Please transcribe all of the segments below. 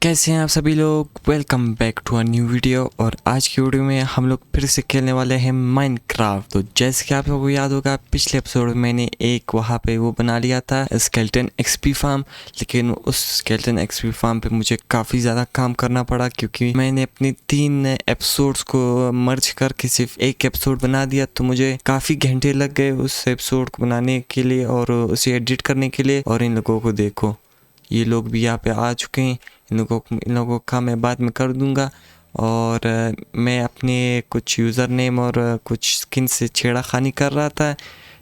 कैसे हैं आप सभी लोग। Welcome back to a new video. और आज की वीडियो में हम लोग फिर से खेलने वाले हैं माइनक्राफ्ट। तो जैसे कि आप लोगों को याद होगा, पिछले एपिसोड में मैंने एक वहाँ पे वो बना लिया था स्केलेटन एक्सपी फार्म, लेकिन उस स्केलेटन एक्सपी फार्म पे मुझे काफ़ी ज़्यादा काम करना पड़ा क्योंकि मैंने अपने 3 एपिसोड्स को मर्ज करके सिर्फ एक एपिसोड बना दिया। तो मुझे काफ़ी घंटे लग गए उस एपिसोड को बनाने के लिए और उसे एडिट करने के लिए। और इन लोगों को देखो, ये लोग भी यहाँ पे आ चुके हैं। इन लोगों का मैं बाद में कर दूंगा। और मैं अपने कुछ यूज़र नेम और कुछ स्किन से छेड़ाखानी कर रहा था,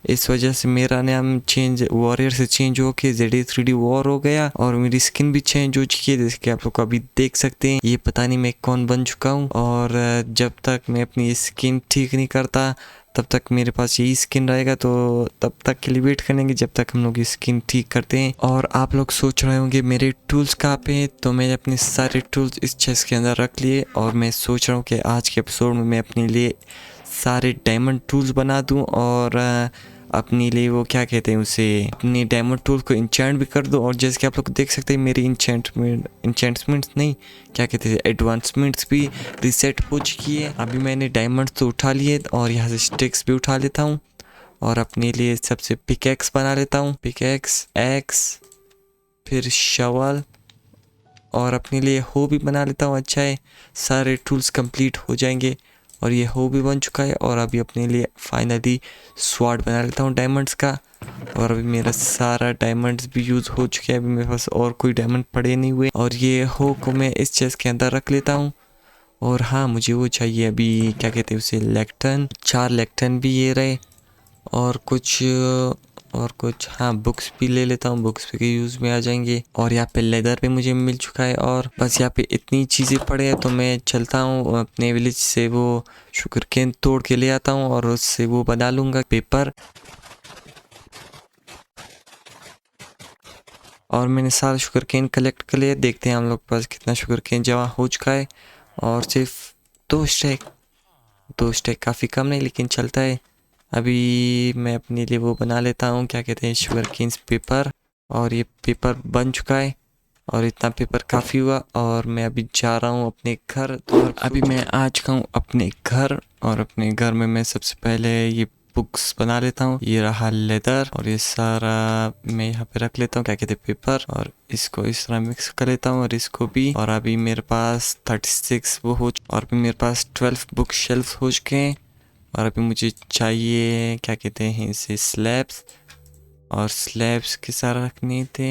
इस वजह से मेरा नाम चेंज वॉरियर से चेंज हो के ZD3D वॉर हो गया और मेरी स्किन भी चेंज हो चुकी है, जैसे कि आप लोग अभी देख सकते हैं। ये पता नहीं मैं कौन बन चुका हूँ। और जब तक मैं अपनी स्किन ठीक नहीं करता तब तक मेरे पास यही स्किन रहेगा। तो तब तक के लिए वेट करेंगे जब तक हम लोग स्किन ठीक करते हैं। और आप लोग सोच रहे होंगे मेरे टूल्स कहाँ पे हैं, तो मैंने अपने सारे टूल्स इस चेस्ट के अंदर रख लिए। और मैं सोच रहा हूँ कि आज के एपिसोड में मैं अपने लिए सारे डायमंड टूल्स बना दूँ और अपने लिए वो क्या कहते हैं उसे, अपनी डायमंड टूल्स को इंचेंट भी कर दो। और जैसे कि आप लोग देख सकते हैं मेरी इंचेंटमेंट्स नहीं, क्या कहते हैं, एडवांसमेंट्स भी रीसेट हो चुकी है। अभी मैंने डायमंड्स तो उठा लिए और यहाँ से स्टिक्स भी उठा लेता हूँ और अपने लिए सबसे पिकैक्स बना लेता हूँ। पिकैक्स, एक्स, फिर शवल और अपने लिए हो भी बना लेता हूँ। अच्छा है, सारे टूल्स कंप्लीट हो जाएंगे और ये हो भी बन चुका है। और अभी अपने लिए फाइनली स्वॉर्ड बना लेता हूँ डायमंड्स का। और अभी मेरा सारा डायमंड्स भी यूज़ हो चुके हैं, अभी मेरे पास और कोई डायमंड पड़े नहीं हुए। और ये हो को मैं इस चेस्ट के अंदर रख लेता हूँ। और हाँ, मुझे वो चाहिए अभी, क्या कहते हैं उसे, लेक्टन। 4 लेक्टन भी ये रहे और कुछ हाँ, बुक्स भी ले लेता हूँ, बुक्स भी यूज़ में आ जाएंगे। और यहाँ पे लेदर भी मुझे मिल चुका है। और बस यहाँ पे इतनी चीज़ें पड़े हैं, तो मैं चलता हूँ अपने विलेज से वो शुगर केन तोड़ के ले आता हूँ और उससे वो बना लूँगा पेपर। और मैंने सारा शुगर केन कलेक्ट कर लिया। देखते हैं हम लोग पास कितना शुगर केन जमा हो चुका है। और सिर्फ 2 स्टेक काफ़ी कम नहीं, लेकिन चलता है। अभी मैं अपने लिए वो बना लेता हूँ, क्या कहते हैं, शुगर केन्स पेपर। और ये पेपर बन चुका है और इतना पेपर काफ़ी हुआ। और मैं अभी जा रहा हूँ अपने घर। तो अभी मैं आ चुका हूँ अपने घर और अपने घर में मैं सबसे पहले ये बुक्स बना लेता हूँ। ये रहा लेदर और ये सारा मैं यहाँ पे रख लेता हूँ, क्या कहते हैं, पेपर। और इसको इस तरह मिक्स कर लेता हूँ और इसको भी। और अभी मेरे पास 36 वो हो और अभी मेरे पास 12 बुक शेल्फ हो चुके हैं। और अभी मुझे चाहिए, क्या कहते हैं इसे, स्लैब्स। और स्लैब्स के सारा रखने थे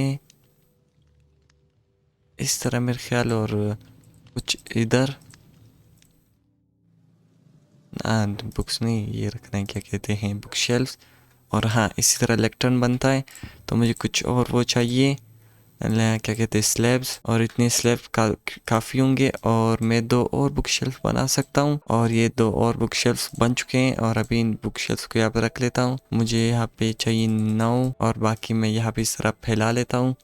इस तरह मेरे ख्याल। और कुछ इधर बुक्स नहीं, ये रखना है, क्या कहते हैं, बुक शेल्फ। और हाँ, इसी तरह लेक्टर्न बनता है। तो मुझे कुछ और वो चाहिए, क्या कहते हैं, स्लैब्स। और इतने स्लैब काफ़ी होंगे और मैं 2 और बुक शेल्फ बना सकता हूँ। और ये 2 और बुक शेल्फ बन चुके हैं और अभी इन बुक शेल्फ को यहाँ पे रख लेता हूँ। मुझे यहाँ पे चाहिए 9 और बाकी मैं यहाँ पे इस तरह फैला लेता हूँ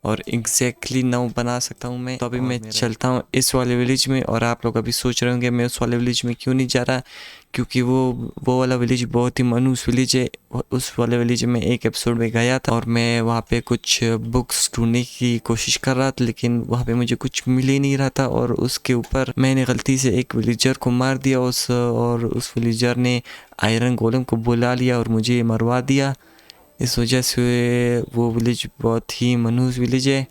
और एग्जैक्टली 9 बना सकता हूँ मैं। तो अभी मैं चलता हूँ इस वाले विलेज में। और आप लोग अभी सोच रहे होंगे मैं उस वाले विलेज में क्यों नहीं जा रहा, क्योंकि वो वाला विलेज बहुत ही मनहूस विलेज है। उस वाले विलेज में एक एपिसोड में गया था और मैं वहाँ पे कुछ बुक्स ढूंढने की कोशिश कर रहा था, लेकिन वहाँ पे मुझे कुछ मिल ही नहीं रहा था। और उसके ऊपर मैंने गलती से एक विलेजर को मार दिया और उस विलेजर ने आयरन गोलम को बुला लिया और मुझे मरवा दिया। इस वजह से वो विलेज बहुत ही मनहूस विलेज है।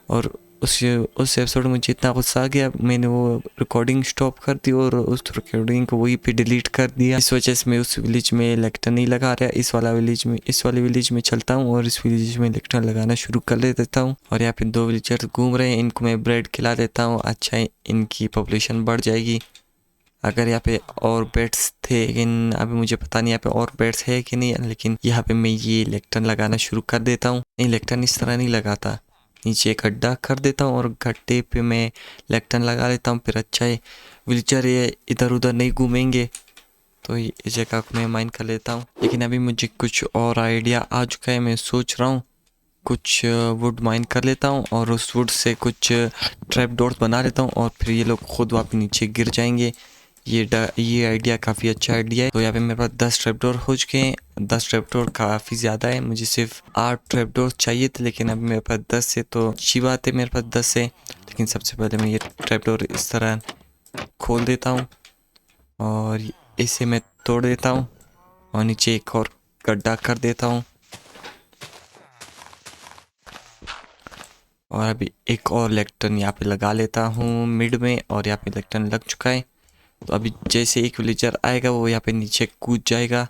और उस एपिसोड में मुझे इतना गुस्सा आ गया, मैंने वो रिकॉर्डिंग स्टॉप कर दी और उस रिकॉर्डिंग को वहीं पे डिलीट कर दिया। इस वजह से मैं उस विलेज में लेक्टन नहीं लगा रहा। इस वाले विलेज में चलता हूँ और इस विलेज में लेक्टन लगाना शुरू कर देता हूँ। और यहाँ पे 2 विलेजर्स घूम रहे हैं, इनको मैं ब्रेड खिला देता हूँ। अच्छा है, इनकी पॉपुलेशन बढ़ जाएगी अगर यहाँ पे और बेड्स थे, लेकिन अभी मुझे पता नहीं यहाँ पे और बेड्स है कि नहीं। लेकिन यहाँ पे मैं ये लेक्टन लगाना शुरू कर देता हूँ। नहीं, लेक्टन इस तरह नहीं लगाता, नीचे एक गड्ढा कर देता हूँ और गड्ढे पे मैं लेक्टन लगा लेता हूँ। फिर अच्छा है, विलेजर ये इधर उधर नहीं घूमेंगे, तो इस जगह को मैं माइन कर लेता हूँ। लेकिन अभी मुझे कुछ और आइडिया आ चुका है। मैं सोच रहा हूँ कुछ वुड माइन कर लेता हूँ और उस वुड से कुछ ट्रैप डोर्स बना लेता हूँ और फिर ये लोग खुद वापस नीचे गिर जाएंगे। ये आइडिया काफ़ी अच्छा आइडिया है। तो यहाँ पे मेरे पास 10 ट्रैपडोर हो चुके हैं। 10 ट्रैपडोर काफ़ी ज़्यादा है, मुझे सिर्फ 8 ट्रैपडोर चाहिए थे, लेकिन अभी मेरे पास 10 है, तो अच्छी बात है मेरे पास 10 है। लेकिन सबसे पहले मैं ये ट्रैपडोर इस तरह खोल देता हूँ और इसे मैं तोड़ देता हूँ और नीचे एक और गड्ढा कर देता हूँ। और अभी एक और लेक्टर्न यहाँ पे लगा लेता हूँ मिड में, और यहाँ पे लेक्टर्न लग चुका है। तो अभी जैसे एक विलेजर आएगा वो यहाँ पे नीचे कूद जाएगा,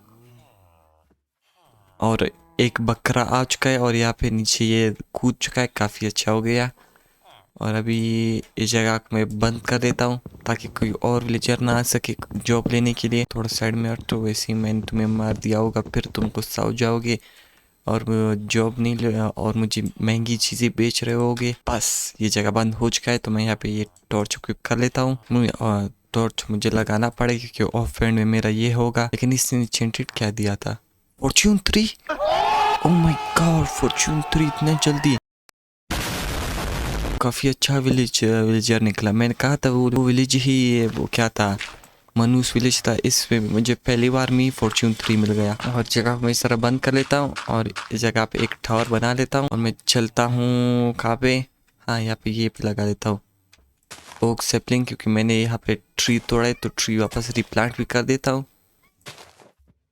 और एक बकरा आ चुका है और यहाँ पे नीचे ये कूद चुका है, काफ़ी अच्छा हो गया। और अभी इस जगह को मैं बंद कर देता हूँ ताकि कोई और विलेजर ना आ सके जॉब लेने के लिए। थोड़ा साइड में हट, तो वैसे ही मैंने तुम्हें मार दिया होगा, फिर तुम गुस्सा हो जाओगे और जॉब नहीं ले और मुझे महंगी चीज़ें बेच रहे होगे। बस ये जगह बंद हो चुका है, तो मैं यहाँ पे ये टॉर्च इक्विप कर लेता हूँ। और टॉर्च मुझे लगाना पड़ेगा क्योंकि ऑफ एंड में मेरा ये होगा। लेकिन इसने एन्चेंटेड क्या दिया था? Fortune 3। Oh my God, Fortune 3 इतना जल्दी! काफ़ी अच्छा विलेजर निकला। मैंने कहा था वो विलेज ही, वो क्या था, मनुष्य विलेज था। इसमें मुझे पहली बार में ही फॉर्च्यून 3 मिल गया। और जगह को मैं इस तरह बंद कर लेता हूँ और इस जगह पे एक टावर बना लेता हूँ और मैं चलता हूँ कहाँ पे, हाँ यहाँ पे, ये पे लगा देता हूँ ओक सेपलिंग, क्योंकि मैंने यहाँ पे ट्री तोड़ा है तो ट्री वापस रिप्लांट भी कर देता हूँ।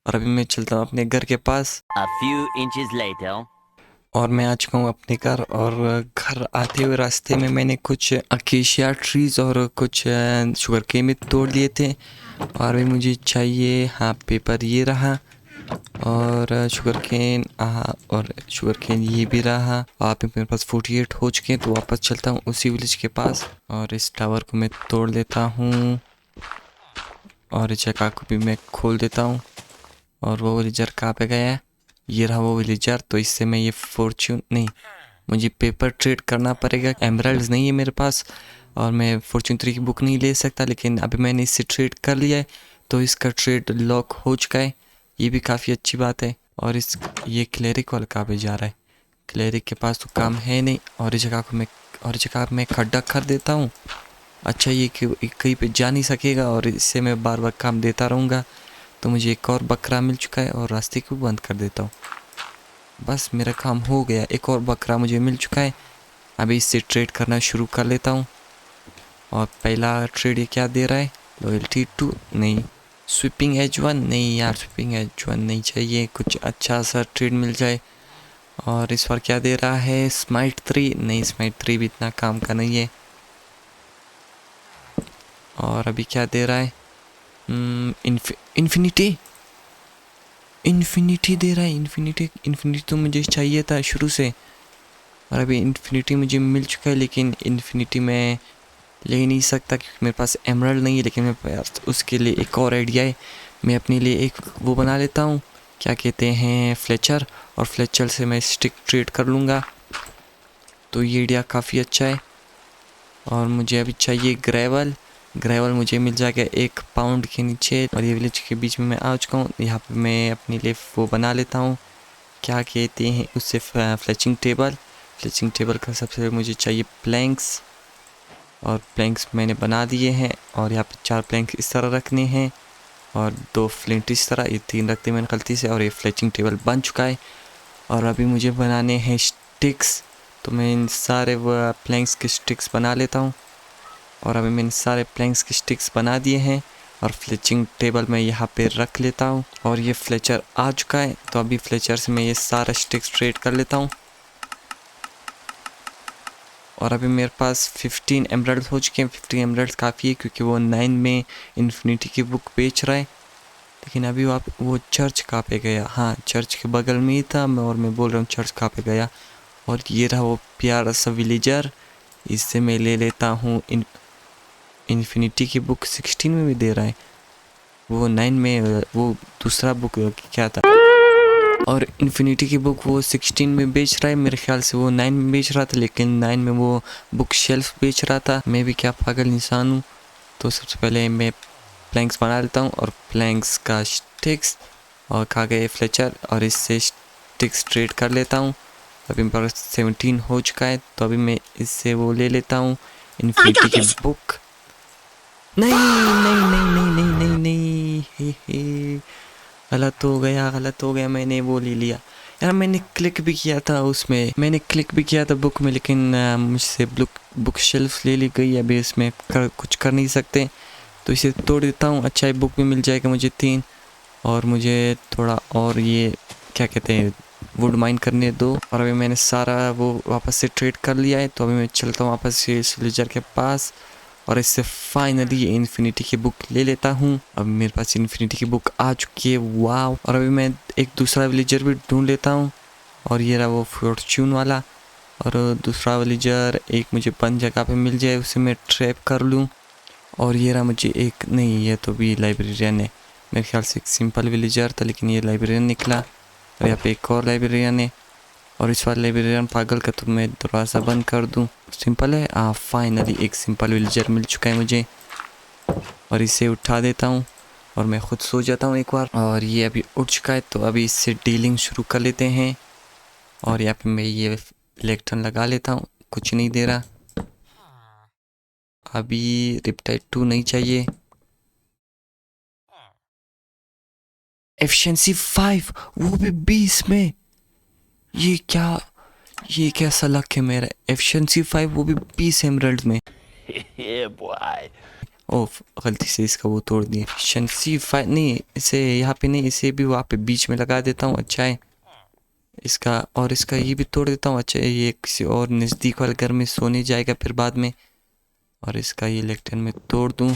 और अभी मैं चलता हूँ अपने घर के पास। A few inches later. और मैं आ चुका हूँ अपने घर, और घर आते हुए रास्ते में मैंने कुछ अकेशिया ट्रीज और कुछ शुगर केन भी तोड़ लिए थे। और भी मुझे चाहिए, हाँ पेपर ये रहा, और शुगर केन, हाँ और शुगर केन ये भी रहा। आप मेरे पास 48 हो चुके हैं, तो वापस चलता हूँ उसी विलेज के पास और इस टावर को मैं तोड़ लेता हूँ और इस जगह को भी मैं खोल देता हूँ। और वो विलेजर कहाँ पे गया है? ये रहा वो विलेजर। तो इससे मैं ये फॉर्च्यून नहीं, मुझे पेपर ट्रेड करना पड़ेगा। एमराल्ड्स नहीं है मेरे पास और मैं फॉर्च्यून 3 की बुक नहीं ले सकता, लेकिन अभी मैंने इससे ट्रेड कर लिया है तो इसका ट्रेड लॉक हो चुका है, ये भी काफ़ी अच्छी बात है। और ये क्लेरिक वाला कहाँ पे जा रहा है? क्लेरिक के पास तो काम है नहीं। और इस जगह को मैं खड्डा कर देता हूँ। अच्छा, ये कहीं पे जा नहीं सकेगा और इससे मैं बार बार काम देता रहूँगा। तो मुझे एक और बकरा मिल चुका है और रास्ते को बंद कर देता हूँ। बस मेरा काम हो गया, एक और बकरा मुझे मिल चुका है। अभी इससे ट्रेड करना शुरू कर लेता हूँ। और पहला ट्रेड ये क्या दे रहा है? लॉयल्टी 2 नहीं, स्वीपिंग एज 1 नहीं यार, स्वीपिंग एज 1 नहीं चाहिए, कुछ अच्छा सा ट्रेड मिल जाए। और इस बार क्या दे रहा है? स्माइट 3 नहीं, स्माइट 3 भी इतना काम का नहीं है। और अभी क्या दे रहा है? इन्फिनिटी दे रहा है। इन्फिनिटी तो मुझे चाहिए था शुरू से, और अभी इन्फिनिटी मुझे मिल चुका है। लेकिन इन्फिनिटी मैं ले नहीं सकता क्योंकि मेरे पास एमराल्ड नहीं है। लेकिन मेरे पास उसके लिए एक और आइडिया है, मैं अपने लिए एक वो बना लेता हूँ, क्या कहते हैं, फ्लेचर। और फ्लेचर से मैं स्टिक ट्रेड कर लूँगा, तो ये आइडिया काफ़ी अच्छा है। और मुझे अभी चाहिए ग्रेवल मुझे मिल जाएगा 1 पाउंड के नीचे। और ये विलेज के बीच में मैं आ चुका हूँ। यहाँ पे मैं अपने लिए वो बना लेता हूँ, क्या कहते हैं उससे, फ्लेचिंग टेबल का सबसे पहले मुझे चाहिए प्लैंक्स। और प्लैंक्स मैंने बना दिए हैं और यहाँ पे 4 प्लैंक्स इस तरह रखने हैं और 2 फ्लिंट इस तरह, ये 3 रखते मैंने गलती से। और ये फ्लेचिंग टेबल बन चुका है। और अभी मुझे बनाने हैं स्टिक्स, तो मैं इन सारे वो प्लैंक्स के स्टिक्स बना लेता हूँ। और अभी मैंने सारे प्लैंक्स के स्टिक्स बना दिए हैं और फ्लेचिंग टेबल मैं यहाँ पे रख लेता हूँ। और ये फ्लेचर आ चुका है, तो अभी फ्लेचर से मैं ये सारा स्टिक्स ट्रेड कर लेता हूँ। और अभी मेरे पास 15 एमराल्ड्स हो चुके हैं। 15 एमराल्ड्स काफ़ी है क्योंकि वो 9 में इन्फिनिटी की बुक बेच रहा है। लेकिन अभी वो चर्च कहाँ पे गया? हाँ, चर्च के बगल में ही था और मैं बोल रहा हूँ चर्च कहाँ पे गया। और ये रहा वो प्यारा सा विलेजर, इससे मैं ले लेता हूँ। इन्फिनिटी की बुक 16 में भी दे रहा है, वो 9 में, वो दूसरा बुक क्या था। और इन्फिनिटी की बुक वो 16 में बेच रहा है, मेरे ख्याल से वो 9 में बेच रहा था, लेकिन 9 में वो बुक शेल्फ बेच रहा था। मैं भी क्या पागल इंसान हूँ। तो सबसे पहले मैं प्लैंक्स बना लेता हूँ और प्लैंक्स का स्टिक्स और खा गए फ्लेचर, और इससे स्टिक्स ट्रेड कर लेता हूँ। अभी मेरे पास 17 हो चुका है, तो अभी मैं इससे वो ले लेता हूँ इन्फिनिटी की बुक। नहीं नहीं नहीं नहीं नहीं नहीं नहीं, हे। गलत हो गया, मैंने वो ले लिया यार। मैंने क्लिक भी किया था उसमें, मैंने क्लिक भी किया था बुक में, लेकिन मुझसे बुक शेल्फ ले ली गई। अभी इसमें कुछ कर नहीं सकते, तो इसे तोड़ देता हूँ। अच्छा, बुक भी मिल जाएगा मुझे 3, और मुझे थोड़ा और ये क्या कहते हैं वुड माइन करने दो। और अभी मैंने सारा वो वापस से ट्रेड कर लिया है, तो अभी मैं चलता हूँ वापस से विलेजर के पास और इससे फाइनली ये इन्फिनिटी की बुक ले लेता हूँ। अब मेरे पास इन्फिनिटी की बुक आ चुकी है, वाह। और अभी मैं एक दूसरा विलेजर भी ढूंढ लेता हूँ, और ये रहा वो फॉर्च्यून वाला। और दूसरा विलेजर एक मुझे बंद जगह पे मिल जाए, उसे मैं ट्रैप कर लूँ। और ये रहा मुझे एक, नहीं ये तो भी लाइब्रेरियन है, मेरे ख्याल से एक सिंपल विलेजर था, लेकिन ये लाइब्रेरियन निकला। और यहाँ पे एक और लाइब्रेरियन है, और इस वाले लाइब्रेरियन पागल का तो मैं दरवाज़ा बंद कर दूं। सिंपल है। फाइनली एक सिंपल विलेजर मिल चुका है मुझे, और इसे उठा देता हूँ और मैं खुद सो जाता हूँ एक बार। और ये अभी उठ चुका है, तो अभी इससे डीलिंग शुरू कर लेते हैं। और यहाँ पे मैं ये इलेक्ट्रॉन लगा लेता हूँ, कुछ नहीं दे रहा। अभी रिपटाइड 2 नहीं चाहिए। एफिशिएंसी 5, वो भी 20 में। ये कैसा लक है मेरा। एफिशिएंसी 5, वो भी 20 एमरल्ड में। Yeah, boy. ओह, गलती से इसका वो तोड़ दिया। एफिशिएंसी 5 नहीं, इसे यहाँ पे नहीं, इसे भी वहाँ पे बीच में लगा देता हूँ। अच्छा है इसका, और इसका ये भी तोड़ देता हूँ। अच्छा है, ये किसी और नज़दीक वाले घर में सोने जाएगा फिर बाद में। और इसका ये इलेक्ट्रॉन में तोड़ दूँ।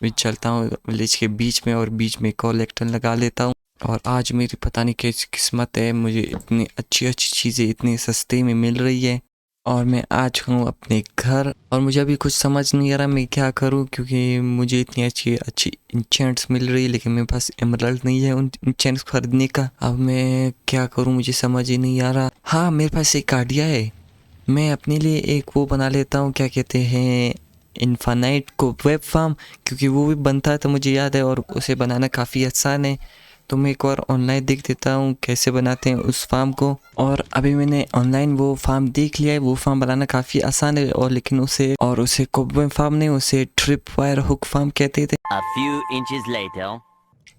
मैं चलता हूँ विलेज के बीच में, और बीच में एक और इलेक्ट्रॉन लगा लेता हूँ। और आज मेरी पता नहीं कैसी किस्मत है, मुझे इतनी अच्छी चीज़ें इतनी सस्ते में मिल रही है। और मैं आज हूँ अपने घर, और मुझे अभी कुछ समझ नहीं आ रहा मैं क्या करूँ, क्योंकि मुझे इतनी अच्छी इंचेंट्स मिल रही है, लेकिन मेरे पास एमरल्ड नहीं है उन इंचेंट्स खरीदने का। अब मैं क्या करूँ, मुझे समझ ही नहीं आ रहा। हाँ, मेरे पास एक आइडिया है। मैं अपने लिए एक वो बना लेता हूँ, क्या कहते हैं, इन्फानाइट को वेब फार्म, क्योंकि वो भी बनता है तो मुझे याद है, और उसे बनाना काफ़ी आसान है। तो मैं एक बार ऑनलाइन देख देता हूँ कैसे बनाते हैं उस फार्म को। और अभी मैंने ऑनलाइन वो फार्म देख लिया है। वो फार्म बनाना काफ़ी आसान है, और लेकिन उसे कोबवे फार्म नहीं, उसे ट्रिप वायर हुक फार्म कहते थे। A few inches later.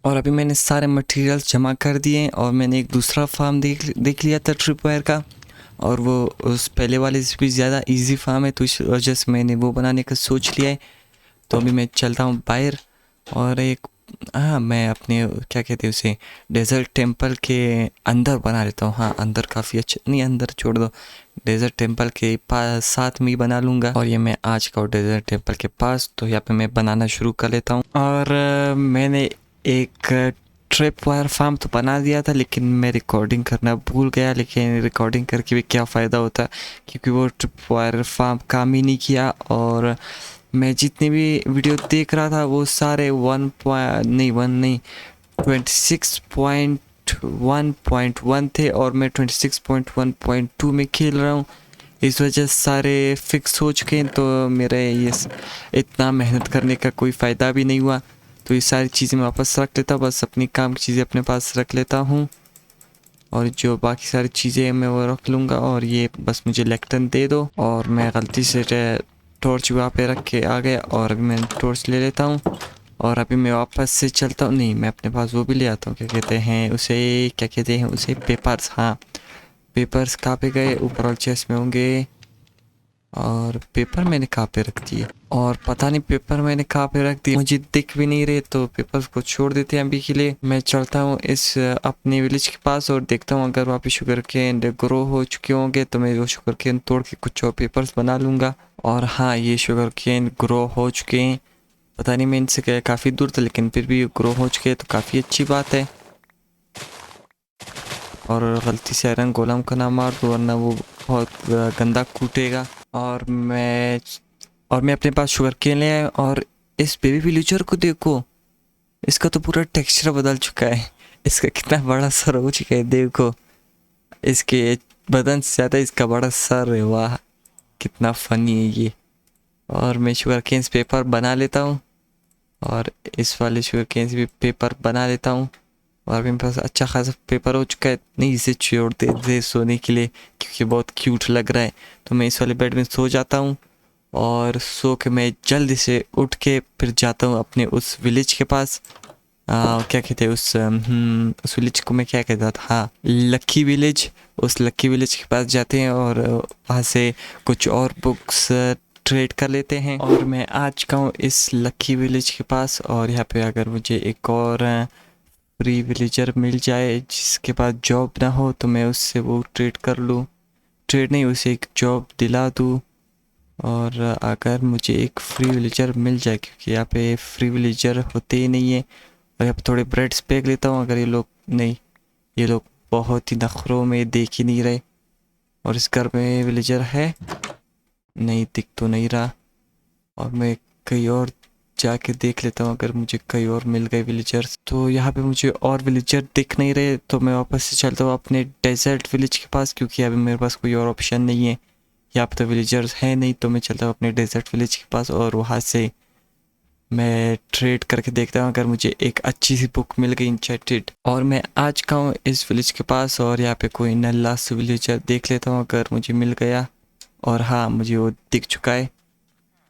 और अभी मैंने सारे मटेरियल्स जमा कर दिए, और मैंने एक दूसरा फार्म देख लिया था ट्रिप वायर का, और वो उस पहले वाले से भी ज़्यादा इजी फार्म है, तो इस वजह से मैंने वो बनाने का सोच लिया है। तो अभी मैं चलता हूँ बाहर, और एक मैं अपने क्या कहते हैं उसे डेजर्ट टेम्पल के अंदर बना लेता हूँ। हाँ, अंदर काफ़ी अच्छा, नहीं अंदर छोड़ दो, डेजर्ट टेम्पल के पास साथ में ही बना लूँगा। और ये मैं आज का डेजर्ट टेम्पल के पास, तो यहाँ पे मैं बनाना शुरू कर लेता हूँ। और मैंने एक ट्रिप वायर फार्म तो बना दिया था, लेकिन मैं रिकॉर्डिंग करना भूल गया। लेकिन रिकॉर्डिंग करके भी क्या फ़ायदा होता, क्योंकि वो ट्रिप वायर फार्म काम ही नहीं किया। और मैं जितने भी वीडियो देख रहा था वो सारे 26.1.1 थे, और मैं 26.1.2 में खेल रहा हूँ। इस वजह से सारे फिक्स हो चुके हैं, तो मेरे ये इतना मेहनत करने का कोई फ़ायदा भी नहीं हुआ। तो ये सारी चीज़ें मैं वापस रख लेता हूँ, बस अपनी काम की चीज़ें अपने पास रख लेता हूँ, और जो बाकी सारी चीज़ें मैं वो रख लूँगा। और ये बस मुझे इलेक्ट्रॉन दे दो। और मैं गलती से टॉर्च वहाँ पे रख के आ गया, और अभी मैं टॉर्च ले लेता हूँ, और अभी मैं वापस से चलता हूँ। नहीं, मैं अपने पास वो भी ले आता हूँ, क्या कहते हैं उसे पेपर्स। हाँ, पेपर्स कहाँ पे गए, ऊपर वाले चेस्ट में होंगे। और पेपर मैंने कहाँ पे रख दिए, और पता नहीं पेपर मैंने कहाँ पे रख दिए, मुझे दिख भी नहीं रहे। तो पेपर्स को छोड़ देते हैं अभी के लिए। मैं चलता हूँ इस अपने विलेज के पास, और देखता हूँ अगर वहाँ पे शुगर केन ग्रो हो चुके होंगे, तो मैं वो शुगर केन तोड़ के कुछ और पेपर्स बना लूँगा। और हाँ, ये शुगर केन ग्रो हो चुके हैं। पता नहीं मैं इनसे काफ़ी दूर था, लेकिन फिर भी ग्रो हो चुके हैं, तो काफ़ी अच्छी बात है। और गलती से आयरन गोलम का ना मार दो, वरना वो बहुत गंदा कूटेगा। और मैं अपने पास शुगर केन ले आया, और इस बेबी विलेजर को देखो, इसका तो पूरा टेक्सचर बदल चुका है। इसका कितना बड़ा सर हो चुका है, देखो इसके बदन से ज़्यादा इसका बड़ा सर है। वाह, कितना फनी है ये। और मैं शुगर केन से पेपर बना लेता हूँ, और इस वाले शुगर केन से भी पेपर बना लेता हूँ। और अभी मेरे पास अच्छा खासा पेपर हो चुका है। नहीं, इसे छोड़ दे सोने के लिए, क्योंकि बहुत क्यूट लग रहा है। तो मैं इस वाले बेड में सो जाता हूँ, और सो के मैं जल्दी से उठ के फिर जाता हूँ अपने उस विलेज के पास। क्या कहते हैं उस विलेज को मैं क्या कहता था, हाँ, लक्की विलेज। उस लक्की विलेज के पास जाते हैं और वहाँ से कुछ और बुक्स ट्रेड कर लेते हैं। और मैं आ चुका हूँ इस लक्की विलेज के पास, और यहाँ पे अगर मुझे एक और फ्री विलेजर मिल जाए जिसके पास जॉब ना हो तो मैं उससे वो ट्रेड कर लूँ, ट्रेड नहीं, उसे एक जॉब दिला दूँ। और अगर मुझे एक फ्री विलेजर मिल जाए, क्योंकि यहाँ पे फ्री विलेजर होते ही नहीं है। और यहाँ पे थोड़े ब्रेड्स फेंक लेता हूँ, अगर ये लोग नहीं, ये लोग बहुत ही नखरों में देख ही नहीं रहे। और इस घर में विलेजर है नहीं, दिख तो नहीं रहा। और मैं कहीं और जाके देख लेता हूँ, अगर मुझे कहीं और मिल गए विलेजर्स। तो यहाँ पे मुझे और विलेजर दिख नहीं रहे, तो मैं वापस से चलता हूँ अपने डेजर्ट विलेज के पास, क्योंकि अभी मेरे पास कोई और ऑप्शन नहीं है। यहाँ पे तो विलेजर्स है नहीं, तो मैं चलता हूँ अपने डेजर्ट विलेज के पास और वहाँ से मैं ट्रेड करके देखता हूँ अगर मुझे एक अच्छी सी बुक मिल गई इंचेंटेड। और मैं आ चुका हूँ इस विलेज के पास, और यहाँ पे कोई नल्ला सा विलेजर देख लेता हूँ अगर मुझे मिल गया। और हाँ, मुझे वो दिख चुका है।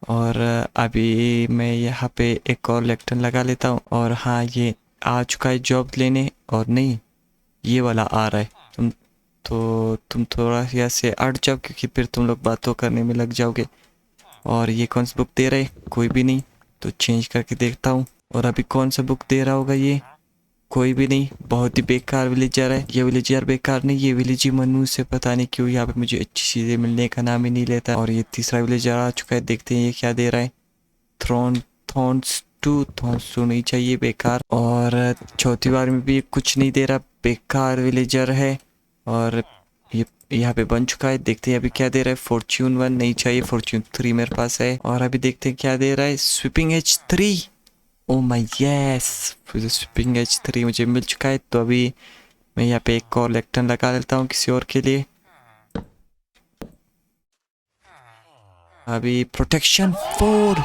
और अभी मैं यहाँ पे एक और लेक्टन लगा लेता हूँ। और हाँ, ये आ चुका है जॉब लेने, और नहीं, ये वाला आ रहा है। तुम थोड़ा यहाँ से हट जाओ, क्योंकि फिर तुम लोग बातों करने में लग जाओगे। और ये कौन सी बुक दे रहा है, कोई भी नहीं, तो चेंज करके देखता हूँ। और अभी कौन सा बुक दे रहा होगा ये, कोई भी नहीं, बहुत ही बेकार विलेजर है ये। विलेजर बेकार नहीं, ये विलेज ही मनु से पता नहीं क्यों यहाँ पे मुझे अच्छी चीज़ें मिलने का नाम ही नहीं लेता। और ये तीसरा विलेजर आ चुका है, देखते हैं ये क्या दे रहा है। थॉर्न्स टू नहीं चाहिए, बेकार। और चौथी बार में भी कुछ नहीं दे रहा, बेकार विलेजर है। और ये यहाँ पे बन चुका है, देखते हैं अभी क्या दे रहा है। फॉर्च्यून 1 नहीं चाहिए, फॉर्च्यून 3 मेरे पास है। और अभी देखते हैं क्या दे रहा है, sweeping as 3। Oh my yes, sweeping as 3 मुझे मिल चुका है। तो अभी मैं यहाँ पे एक और लेक्टन लगा लेता हूँ किसी और के लिए। अभी protection 4,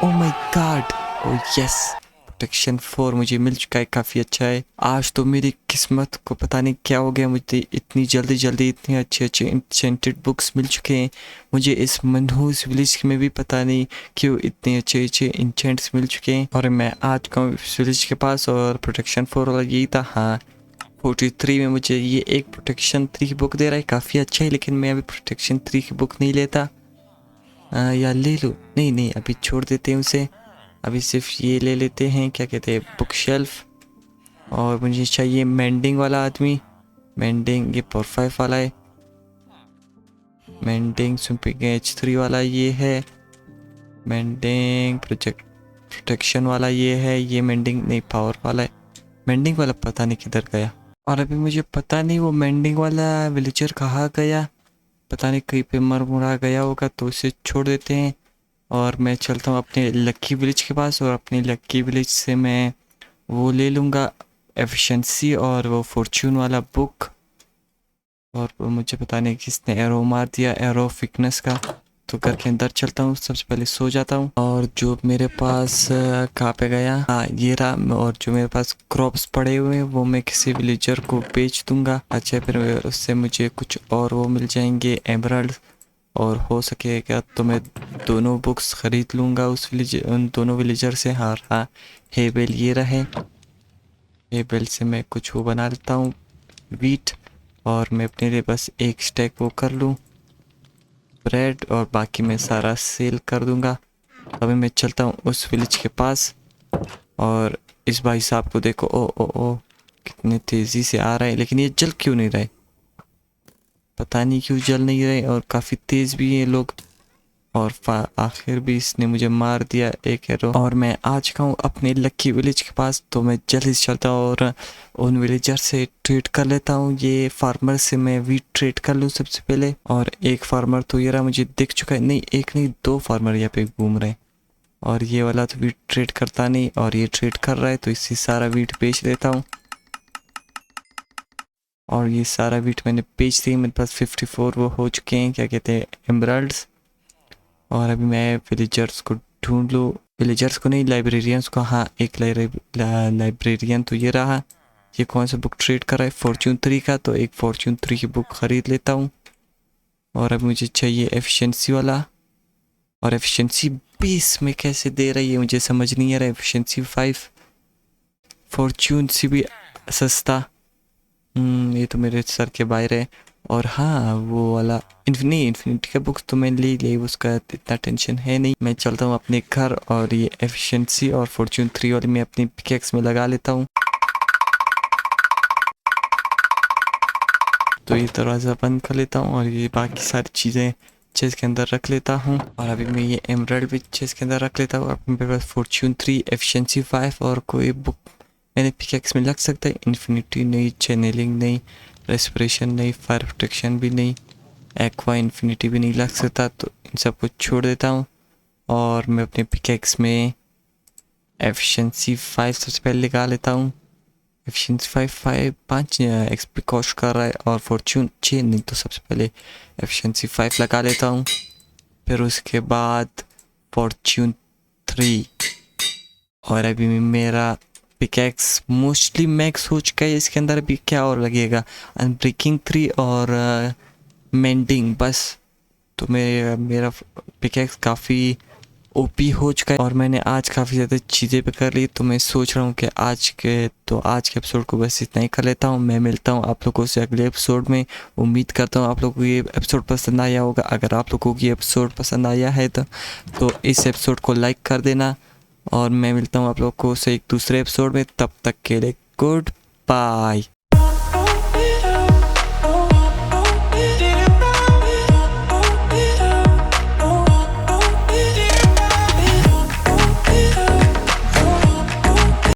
oh my God, O yes, protection 4 मुझे मिल चुका है, काफ़ी अच्छा है। आज तो मेरी किस्मत को पता नहीं क्या हो गया, मुझे इतनी जल्दी इतने अच्छे इंचेंटेड बुक्स मिल चुके हैं। मुझे इस मनहूस विलेज में भी पता नहीं क्यों इतने अच्छे इंचेंट्स मिल चुके हैं। और मैं आ चुका हूँ इस विलेज के पास, और प्रोटेक्शन 4 वाला यही था, हाँ। 43 में मुझे ये एक प्रोटेक्शन 3 की बुक दे रहा है, काफ़ी अच्छा है। लेकिन मैं अभी प्रोटेक्शन 3 की बुक नहीं लेता, या ले लूँ, नहीं, अभी छोड़ देते हैं उसे। अभी सिर्फ ये ले लेते हैं, क्या कहते हैं, बुक शेल्फ। और मुझे चाहिए मेंडिंग वाला आदमी, मेंडिंग ये पावर 5 वाला है, मेंडिंग स्विपिंग एच 3 वाला ये है, मेंडिंग प्रोटेक्शन वाला ये है, ये मेंडिंग नहीं पावर वाला है। मेंडिंग वाला पता नहीं किधर गया। और अभी मुझे पता नहीं वो मेंडिंग वाला विलेजर कहाँ गया, पता नहीं कहीं पे मर मुरा गया होगा, तो उसे छोड़ देते हैं। और मैं चलता हूँ अपने लक्की विलेज के पास, और अपने लक्की विलेज से मैं वो ले लूँगा एफिशिएंसी और वो फॉर्च्यून वाला बुक। और वो मुझे पता नहीं किसने एरो मार दिया, एरो फिटनेस का। तो घर के अंदर चलता हूँ, सबसे पहले सो जाता हूँ। और जो मेरे पास कहाँ पे गया, हाँ ये रहा। और जो मेरे पास क्रॉप्स पड़े हुए हैं वो मैं किसी विलेजर को बेच दूंगा। अच्छा, फिर उससे मुझे कुछ और वो मिल जाएंगे, एमराल्ड। और हो सकेगा तो मैं दोनों बुक्स ख़रीद लूँगा उन दोनों विलेजर से। हाँ, हेबेल ये रहे, हेबेल से मैं कुछ वो बना लेता हूँ, वीट। और मैं अपने लिए बस एक स्टैक वो कर लूँ ब्रेड, और बाकी मैं सारा सेल कर दूँगा। अभी मैं चलता हूँ उस विलेज के पास। और इस भाई साहब को देखो, ओ कितने तेज़ी से आ रहा है, लेकिन ये जल क्यों नहीं रहे, पता नहीं क्यों जल नहीं रहे। और काफ़ी तेज़ भी हैं लोग। और आखिर भी इसने मुझे मार दिया एक एरो। और मैं आ चुका हूँ अपने लक्की विलेज के पास, तो मैं जल्दी से चलता हूँ और उन विलेजर से ट्रेड कर लेता हूँ। ये फार्मर से मैं वीट ट्रेड कर लूँ सबसे पहले। और एक फार्मर तो ये रहा, मुझे दिख चुका है, नहीं एक नहीं दो फार्मर यहाँ पे घूम रहे हैं। और ये वाला तो वीट ट्रेड करता नहीं, और ये ट्रेड कर रहा है, तो इससे सारा वीट बेच देता हूँ। और ये सारा वीट मैंने बेच दिया, मेरे पास 54 वो हो चुके हैं, क्या कहते हैं, एमराल्ड्स। और अभी मैं विलेजर्स को ढूंढ लूँ, विलेजर्स को नहीं, लाइब्रेरियंस को। हाँ, एक लाइब्रेरियन तो ये रहा। ये कौन सा बुक ट्रेड कर रहा है, फॉर्च्यून 3 का, तो एक फॉर्च्यून 3 की बुक ख़रीद लेता हूँ। और अब मुझे चाहिए एफिशिएंसी वाला, और एफिशिएंसी 20 में कैसे दे रही है मुझे समझ नहीं आ रहा है। एफिशिएंसी 5, फॉर्च्यून से भी सस्ता। ये तो मेरे सर के बाहर है। और हाँ, वो वाला इन्फिनिटी का बुक्स तो मैंने ले लिया, उसका इतना टेंशन है नहीं। मैं चलता हूँ अपने घर और ये एफिशिएंसी और फॉर्च्यून 3 वाली मैं अपनी पिकेक्स में लगा लेता हूँ। तो ये दरवाज़ा बंद कर लेता हूँ और ये बाकी सारी चीज़ें चेस्ट के अंदर रख लेता हूँ। और अभी मैं ये एमराल्ड भी चेस्ट के अंदर रख लेता हूँ। अब मेरे पास फॉर्च्यून 3, एफिशिएंसी 5 और कोई बुक मैंने पिकेक्स में लग सकता है। इन्फिनिटी नहीं, चैनलिंग नहीं, रेस्पिरेशन नहीं, फायर प्रोटेक्शन भी नहीं, एक्वा इन्फिनिटी भी नहीं लग सकता। तो इन सब को छोड़ देता हूँ और मैं अपने पिकेक्स में एफिशिएंसी 5 सबसे पहले लगा लेता हूँ। एफिशिएंसी 5 एक्सपी कॉस्ट कर रहा है और फॉर्च्यून 6 नहीं, तो सबसे पहले एफिशिएंसी 5 लगा लेता हूँ। फिर उसके बाद फॉर्च्यून 3 और अभी मेरा पिकैक्स मोस्टली मैक्स हो चुका है। इसके अंदर अभी क्या और लगेगा, अनब्रेकिंग 3 और मेंडिंग बस। तो मेरा पिकैक्स काफ़ी ओपी हो चुका है और मैंने आज काफ़ी ज़्यादा चीज़ें पे कर ली। तो मैं सोच रहा हूँ कि आज के एपिसोड को बस इतना ही कर लेता हूँ। मैं मिलता हूँ आप लोगों से अगले एपिसोड में। उम्मीद करता हूँ आप लोगों को ये एपिसोड पसंद आया होगा। अगर आप लोगों को ये एपिसोड पसंद आया है तो इस एपिसोड को लाइक कर देना और मैं मिलता हूँ आप लोगों से एक दूसरे एपिसोड में। तब तक के लिए गुड बाय।